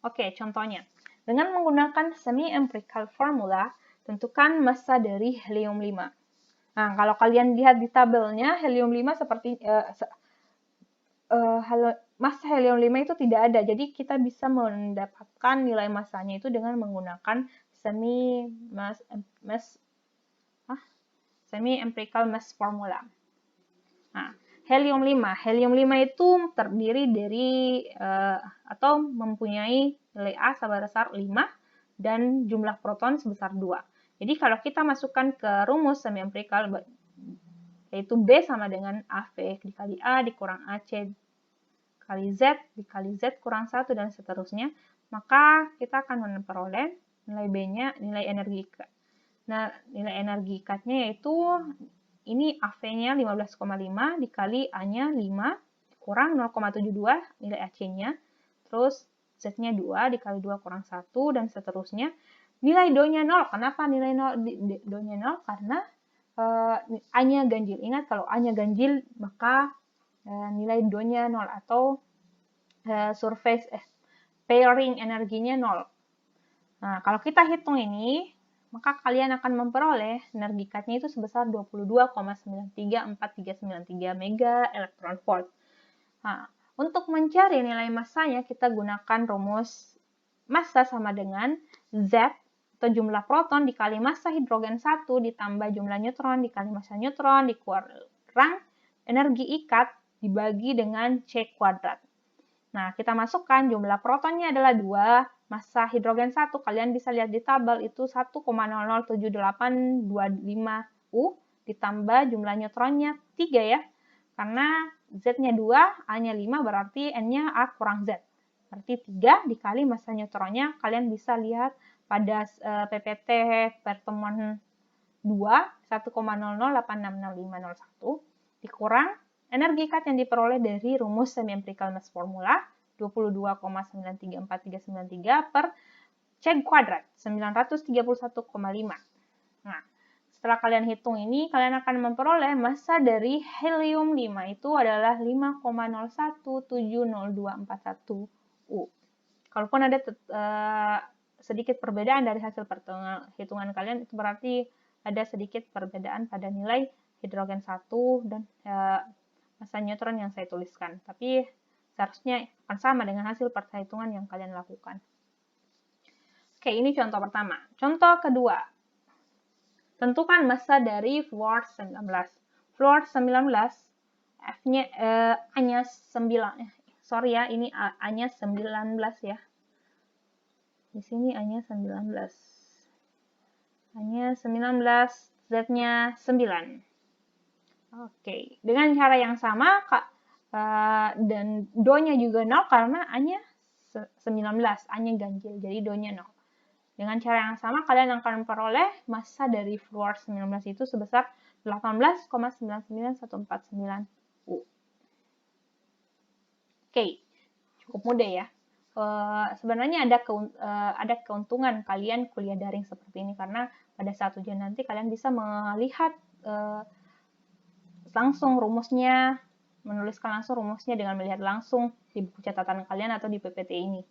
Oke, contohnya. Dengan menggunakan semi-empirical formula, tentukan massa dari helium-5. Nah, kalau kalian lihat di tabelnya, helium-5 seperti massa helium-5 itu tidak ada. Jadi kita bisa mendapatkan nilai massanya itu dengan menggunakan semi-empirical mass formula. Nah, helium-5 itu terdiri dari atau mempunyai nilai A sebesar 5 dan jumlah proton sebesar 2. Jadi kalau kita masukkan ke rumus semi-empirical, yaitu B sama dengan AV dikali A dikurang AC kali Z dikali Z kurang 1 dan seterusnya, maka kita akan memperoleh nilai B-nya, nilai energi ikat. Nah, nilai energi ikatnya yaitu ini AV-nya 15,5 dikali A-nya 5 kurang 0,72 nilai AC-nya, terus Z-nya 2 dikali 2 kurang 1 dan seterusnya. Nilai Do-nya 0. Kenapa nilai Do-nya 0? Karena A-nya ganjil. Ingat kalau A-nya ganjil maka nilai Do-nya 0 atau surface pairing energinya 0. Nah, kalau kita hitung ini, maka kalian akan memperoleh energi ikatnya itu sebesar 22,934393 mega elektron volt. Nah, untuk mencari nilai massanya, kita gunakan rumus massa sama dengan Z atau jumlah proton dikali massa hidrogen 1 ditambah jumlah neutron dikali massa neutron dikurang energi ikat dibagi dengan C kuadrat. Nah, kita masukkan jumlah protonnya adalah 2, massa hidrogen 1, kalian bisa lihat di tabel itu 1,007825 U, ditambah jumlah neutronnya 3 ya, karena Z-nya 2, A-nya 5, berarti N-nya A kurang Z. Berarti 3 dikali massa neutronnya, kalian bisa lihat pada PPT pertemuan 2, 1,00866501, dikurang energi ikat yang diperoleh dari rumus semi-empirical mass formula 22,934393 per C kuadrat 931,5. Nah, setelah kalian hitung ini, kalian akan memperoleh massa dari helium-5 itu adalah 5,017241 U. Kalaupun ada sedikit perbedaan dari hasil hitungan kalian, itu berarti ada sedikit perbedaan pada nilai hidrogen 1 dan massa neutron yang saya tuliskan. Tapi seharusnya akan sama dengan hasil perhitungan yang kalian lakukan. Oke, ini contoh pertama. Contoh kedua. Tentukan massa dari fluor 19. Fluor 19, F-nya A-nya 9. Sorry ya, ini A-nya 19 ya. Di sini A-nya 19. A-nya 19, Z-nya 9. Oke, dengan cara yang sama, dan Do-nya juga 0 karena A-nya 19, A-nya ganjil, jadi Do-nya 0. Dengan cara yang sama, kalian akan memperoleh massa dari fluor 19 itu sebesar 18,99149 U. Oke, cukup mudah ya. Sebenarnya ada keuntungan kalian kuliah daring seperti ini, karena pada saat ujian nanti kalian bisa melihat langsung rumusnya, menuliskan langsung rumusnya dengan melihat langsung di buku catatan kalian atau di PPT ini.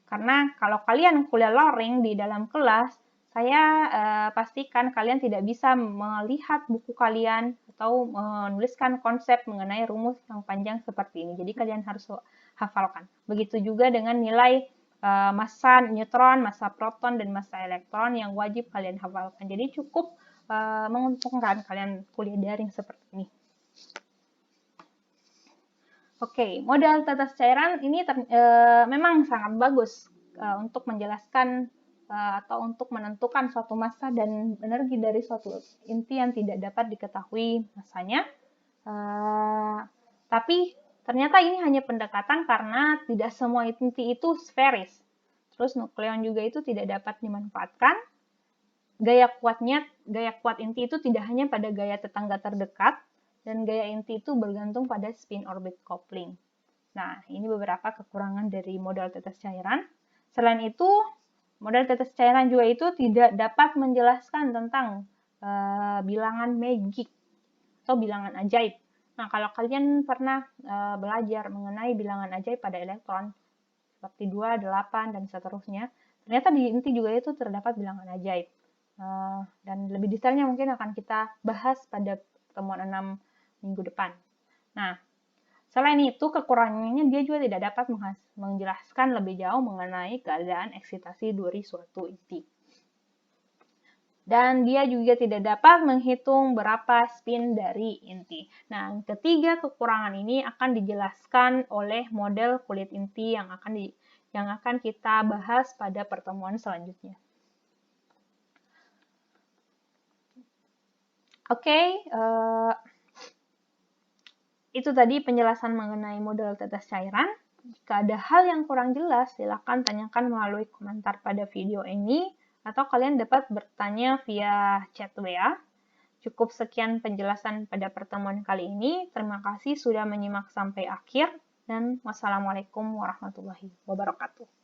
Karena kalau kalian kuliah luring di dalam kelas, saya pastikan kalian tidak bisa melihat buku kalian atau menuliskan konsep mengenai rumus yang panjang seperti ini. Jadi kalian harus hafalkan. Begitu juga dengan nilai massa neutron, massa proton, dan massa elektron yang wajib kalian hafalkan. Jadi cukup menguntungkan kalian kuliah daring seperti ini. Oke, model tetes cairan ini memang sangat bagus untuk menjelaskan atau untuk menentukan suatu massa dan energi dari suatu inti yang tidak dapat diketahui massanya. Tapi ternyata ini hanya pendekatan karena tidak semua inti itu sferis. Terus nukleon juga itu tidak dapat dimanfaatkan. Gaya kuat inti itu tidak hanya pada gaya tetangga terdekat, dan gaya inti itu bergantung pada spin orbit coupling. Nah, ini beberapa kekurangan dari model tetes cairan. Selain itu, model tetes cairan juga itu tidak dapat menjelaskan tentang bilangan magic atau bilangan ajaib. Nah, kalau kalian pernah belajar mengenai bilangan ajaib pada elektron, seperti 2, 8, dan seterusnya. Ternyata di inti juga itu terdapat bilangan ajaib. Dan lebih detailnya mungkin akan kita bahas pada pertemuan 6 minggu depan. Nah, selain itu, kekurangannya dia juga tidak dapat menjelaskan lebih jauh mengenai keadaan eksitasi dari suatu inti. Dan dia juga tidak dapat menghitung berapa spin dari inti. Nah, ketiga kekurangan ini akan dijelaskan oleh model kulit inti yang akan kita bahas pada pertemuan selanjutnya. Oke, itu tadi penjelasan mengenai model tetes cairan. Jika ada hal yang kurang jelas, silakan tanyakan melalui komentar pada video ini, atau kalian dapat bertanya via chat WA. Cukup sekian penjelasan pada pertemuan kali ini. Terima kasih sudah menyimak sampai akhir, dan wassalamualaikum warahmatullahi wabarakatuh.